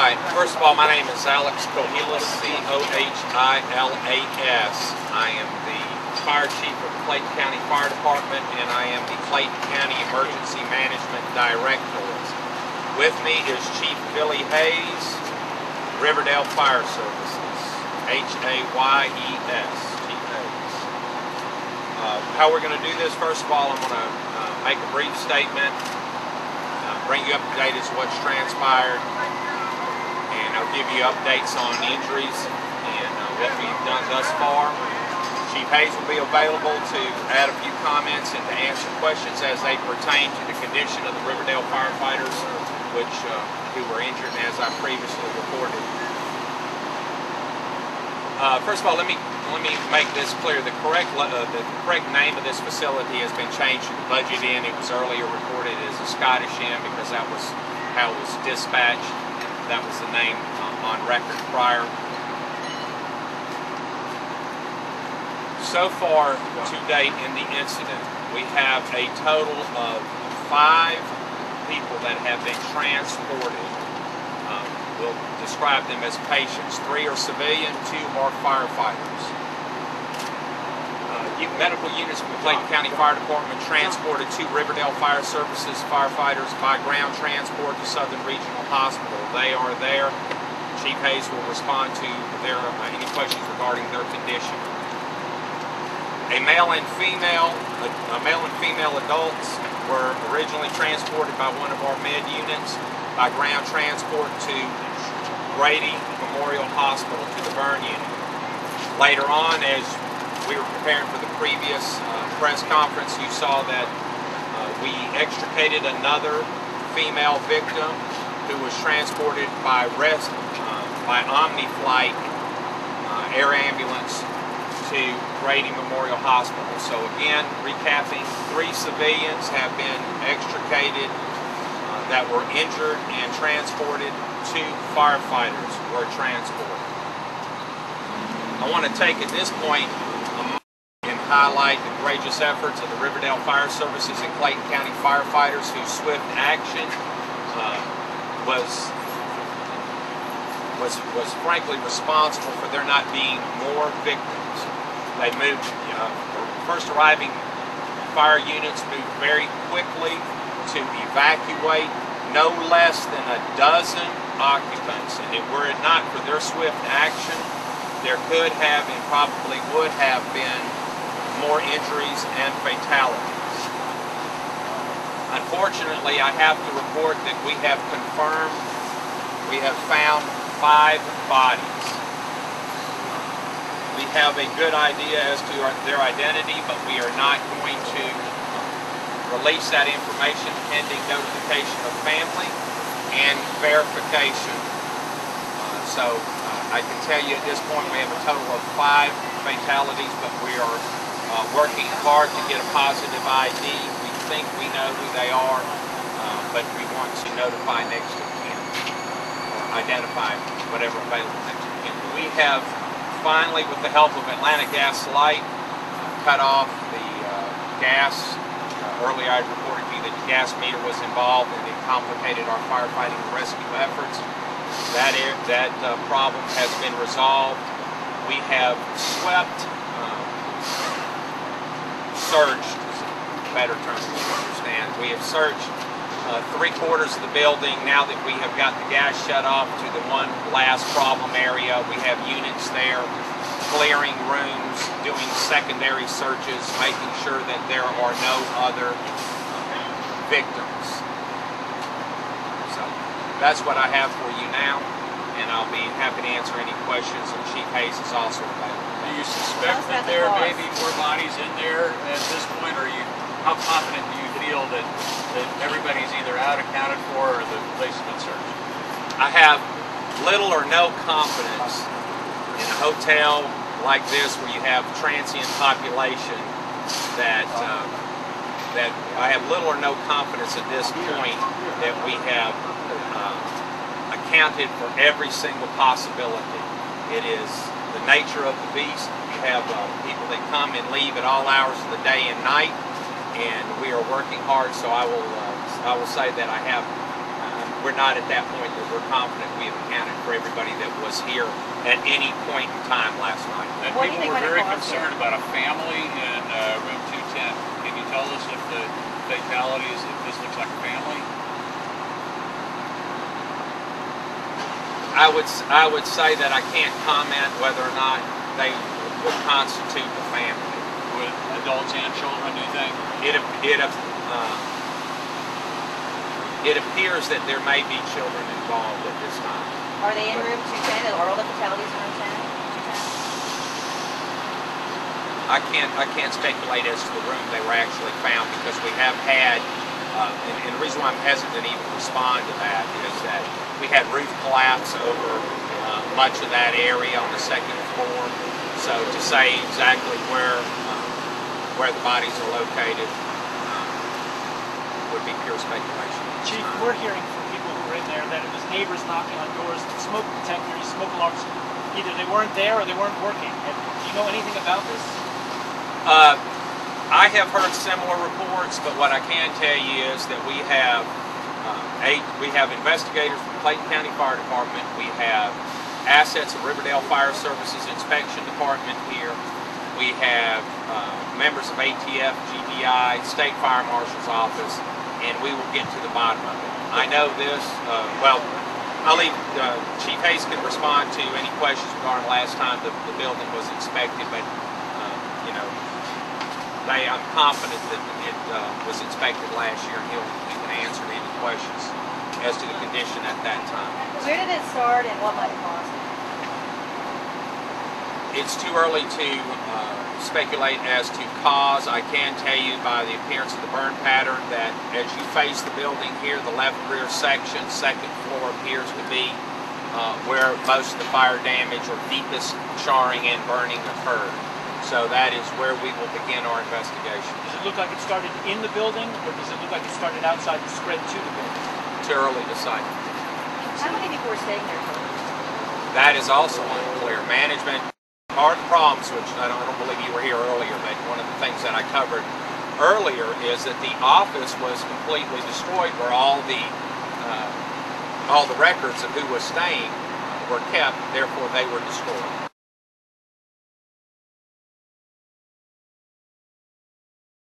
Alright, first of all, my name is Alex Cohilas, C-O-H-I-L-A-S. I am the Fire Chief of the Clayton County Fire Department, and I am the Clayton County Emergency Management Director. With me is Chief Billy Hayes, Riverdale Fire Services, H-A-Y-E-S, Chief Hayes. How we're going to do this, first of all, I'm going to make a brief statement, bring you up to date as to what's transpired, and I'll give you updates on injuries and what we've done thus far. Chief Hayes will be available to add a few comments and to answer questions as they pertain to the condition of the Riverdale firefighters who were injured, as I previously reported. First of all, let me make this clear. The correct name of this facility has been changed to the Budget Inn. It was earlier reported as the Scottish Inn because that was how it was dispatched. That was the name on record prior. So far to date in the incident, we have a total of 5 people that have been transported. We'll describe them as patients. 3 are civilian, 2 are firefighters. Medical units from the Clayton County Fire Department transported 2 Riverdale Fire Services firefighters by ground transport to Southern Regional Hospital. They are there. Chief Hayes will respond to any questions regarding their condition. A male and female adults were originally transported by one of our med units by ground transport to Grady Memorial Hospital, to the burn unit. Later on, as we were preparing for the previous press conference, you saw that we extricated another female victim who was transported by Omni Flight air ambulance to Grady Memorial Hospital. So again, recapping, 3 civilians have been extricated that were injured and transported. 2 firefighters were transported. I want to take at this point and highlight the courageous efforts of the Riverdale Fire Services and Clayton County firefighters whose swift action was frankly responsible for there not being more victims. They moved, first arriving fire units moved very quickly to evacuate no less than a dozen occupants, and were it not for their swift action, there could have and probably would have been more injuries and fatalities. Unfortunately, I have to report that we have found 5 bodies. We have a good idea as to their identity, but we are not going to release that information pending notification of family and verification. I can tell you at this point we have a total of 5 fatalities, but we are working hard to get a positive ID. We think we know who they are, but we want to notify next of kin, or identify whatever available next of kin. We have finally, with the help of Atlanta Gas Light, cut off the gas. Earlier I reported to you that the gas meter was involved and it complicated our firefighting and rescue efforts. That problem has been resolved. We have searched, better term to understand. We have searched 3/4 of the building now that we have got the gas shut off to the one last problem area. We have units there clearing rooms, doing secondary searches, making sure that there are no other victims. So that's what I have for you now, and I'll be happy to answer any questions, and Chief Hayes is also available. Do you suspect that there may be more bodies in there at this point, or how confident do you feel that everybody's either out accounted for or the place has been searched? I have little or no confidence in a hotel like this where you have transient population that I have little or no confidence at this point that we have accounted for every single possibility. It is the nature of the beast. You have people that come and leave at all hours of the day and night, and we are working hard. So I will say that we're not at that point that we're confident we have accounted for everybody that was here at any point in time last night. And people were very concerned about a family in room 210. Can you tell us if the fatalities, if this looks like a family? I would say that I can't comment whether or not they would constitute the family. With adults and children, do you think? It appears that there may be children involved at this time. Are they in room 210? Are all the fatalities in room 210? I can't speculate as to the room they were actually found, because we have had, and the reason why I'm hesitant to even respond to that is that we had roof collapse over much of that area on the second floor. So to say exactly where the bodies are located would be pure speculation. Chief, we're hearing from people who were in there that it was neighbors knocking on doors, smoke detectors, smoke alarms. Either they weren't there or they weren't working. Do you know anything about this? I have heard similar reports, but what I can tell you is that we have investigators from Clayton County Fire Department. We have assets of Riverdale Fire Services Inspection Department here. We have members of ATF, GBI, State Fire Marshal's Office, and we will get to the bottom of it. I know this, well, I'll leave, Chief Hayes can respond to any questions regarding last time the building was inspected, but, you know, I'm confident that it was inspected last year, and he can answer any questions as to the condition at that time. Where did it start and what might it cause? It's too early to speculate as to cause. I can tell you by the appearance of the burn pattern that as you face the building here, the left rear section, second floor appears to be where most of the fire damage or deepest charring and burning occurred. So that is where we will begin our investigation. Does it look like it started in the building, or does it look like it started outside and spread to the building? Too early to say. How many people were staying there? That is also unclear. Management, part of the problems, which I don't believe you were here earlier, but one of the things that I covered earlier is that the office was completely destroyed, where all the records of who was staying were kept. Therefore, they were destroyed.